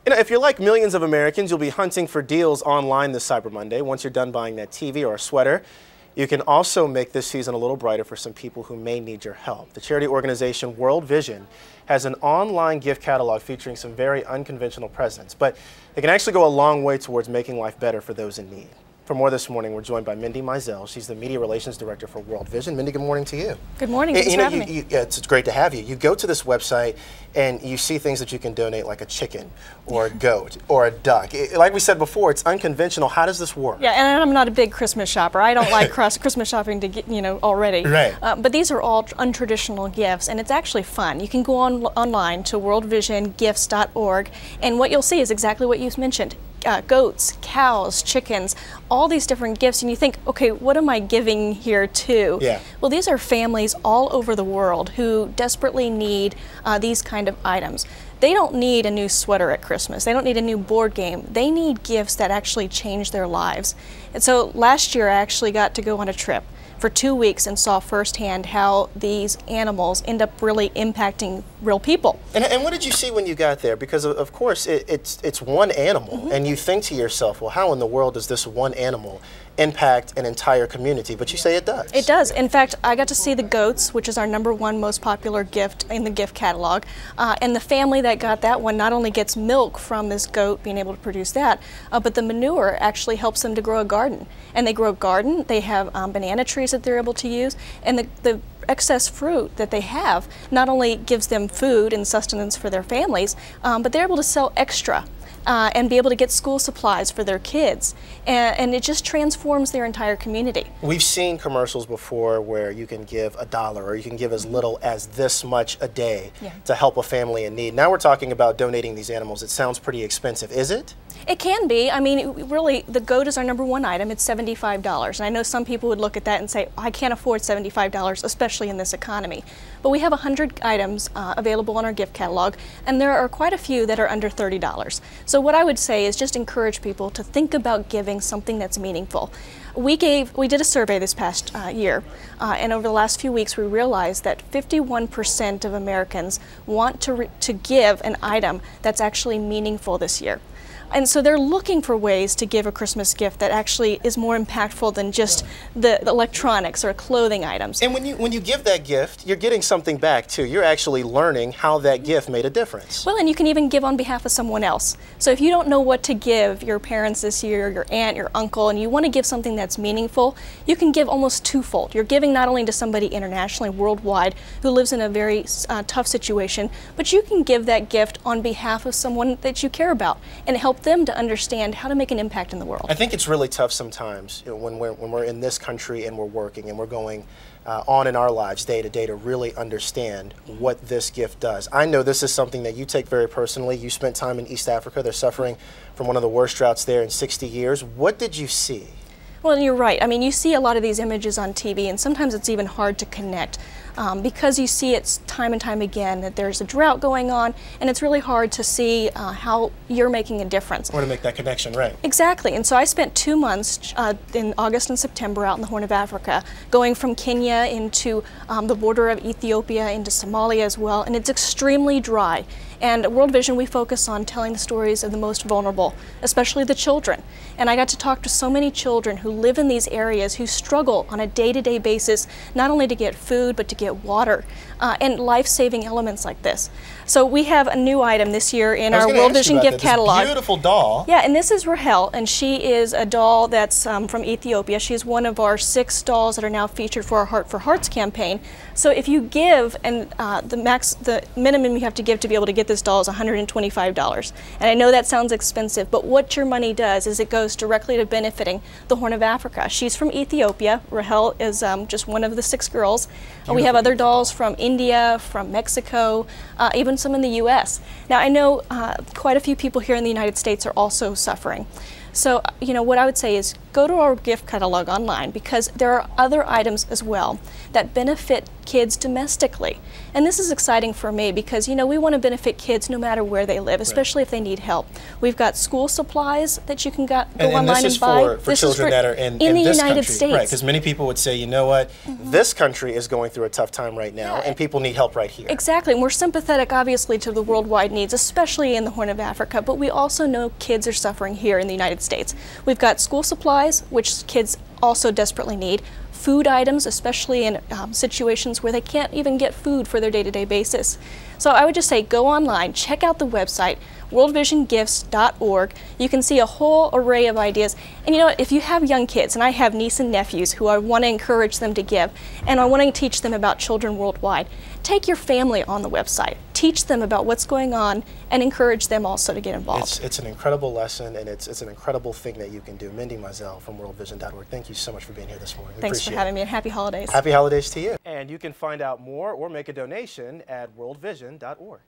You know, if you're like millions of Americans, you'll be hunting for deals online this Cyber Monday. Once you're done buying that TV or a sweater, you can also make this season a little brighter for some people who may need your help. The charity organization World Vision has an online gift catalog featuring some very unconventional presents, but it can actually go a long way towards making life better for those in need. For more this morning, we're joined by Mindy Mizell. She's the Media Relations Director for World Vision. Mindy, good morning to you. Good morning. Thanks for having me. It's great to have you. You go to this website and you see things that you can donate, like a chicken or a goat or a duck. Like we said before, it's unconventional. How does this work? Yeah, and I'm not a big Christmas shopper. I don't like Christmas shopping to get, already. Right. But these are all untraditional gifts, and it's actually fun. You can go online to worldvisiongifts.org, and what you'll see is exactly what you mentioned. Goats, cows, chickens, all these different gifts, and you think, okay, what am I giving here to? Yeah. Well, these are families all over the world who desperately need these kind of items. They don't need a new sweater at Christmas. They don't need a new board game. They need gifts that actually change their lives. And so last year I actually got to go on a trip for 2 weeks and saw firsthand how these animals end up really impacting real people. And what did you see when you got there? Because of course it's one animal, and you think to yourself, well, how in the world does this one animal impact an entire community? But you say it does. It does. In fact, I got to see the goats, which is our #1 most popular gift in the gift catalog. And the family that got that one not only gets milk from this goat, being able to produce that, but the manure actually helps them to grow a garden. And they grow a garden, they have banana trees that they're able to use, and the excess fruit that they have not only gives them food and sustenance for their families, but they're able to sell extra. And be able to get school supplies for their kids. And it just transforms their entire community. We've seen commercials before where you can give $1 or you can give as little as this much a day to help a family in need. Now we're talking about donating these animals. It sounds pretty expensive. Is it? It can be. I mean, really, the goat is our #1 item. It's $75. And I know some people would look at that and say, I can't afford $75, especially in this economy. But we have 100 items available on our gift catalog, and there are quite a few that are under $30. So what I would say is just encourage people to think about giving something that's meaningful. We did a survey this past year, and over the last few weeks we realized that 51% of Americans want to give an item that's actually meaningful this year. And so they're looking for ways to give a Christmas gift that actually is more impactful than just the electronics or clothing items. And when you give that gift, you're getting something back too. You're actually learning how that gift made a difference. Well, and you can even give on behalf of someone else. So if you don't know what to give your parents this year, your aunt, your uncle, and you want to give something that's meaningful, you can give almost twofold. You're giving not only to somebody internationally, worldwide, who lives in a very tough situation, but you can give that gift on behalf of someone that you care about and help them to understand how to make an impact in the world. I think it's really tough sometimes, when we're in this country and we're working and we're going on in our lives day to day to really understand what this gift does. I know this is something that you take very personally. You spent time in East Africa. They're suffering from one of the worst droughts there in 60 years. What did you see? Well, you're right. I mean, you see a lot of these images on TV, and sometimes it's even hard to connect because you see it time and time again that there's a drought going on, and it's really hard to see how you're making a difference. Or to make that connection, right? Exactly. And so I spent 2 months in August and September out in the Horn of Africa, going from Kenya into the border of Ethiopia into Somalia as well, and it's extremely dry. And at World Vision, we focus on telling the stories of the most vulnerable, especially the children. And I got to talk to so many children who live in these areas who struggle on a day-to-day basis, not only to get food, but to get water and life-saving elements like this. So we have a new item this year in our World Vision gift catalog. Beautiful doll. Yeah, and this is Rahel, and she is a doll that's from Ethiopia. She's one of our 6 dolls that are now featured for our Heart for Hearts campaign. So if you give, and the minimum you have to give to be able to get this doll is $125. And I know that sounds expensive, but what your money does is it goes directly to benefiting the Horn of Africa. She's from Ethiopia. Rahel is just one of the 6 girls. We have other dolls from India, from Mexico, even some in the U.S. Now I know quite a few people here in the United States are also suffering. So, you know, what I would say is go to our gift catalog online, because there are other items as well that benefit kids domestically. And this is exciting for me because, you know, we want to benefit kids no matter where they live, especially if they need help. We've got school supplies that you can go online and buy. For children that are in the this United country. States. Right, because many people would say, you know what, this country is going through a tough time right now, and people need help right here. Exactly, and we're sympathetic, obviously, to the worldwide needs, especially in the Horn of Africa, but we also know kids are suffering here in the United States. We've got school supplies, which kids also desperately need, food items, especially in situations where they can't even get food for their day-to-day basis. So I would just say go online, check out the website, worldvisiongifts.org. You can see a whole array of ideas. And you know, if you have young kids, and I have nieces and nephews who I want to encourage them to give, and I want to teach them about children worldwide, take your family on the website. Teach them about what's going on and encourage them also to get involved. It's an incredible lesson, and it's an incredible thing that you can do. Mindy Mizell from worldvision.org, thank you so much for being here this morning. Thanks for having me, and happy holidays. Happy holidays to you. And you can find out more or make a donation at worldvision.org.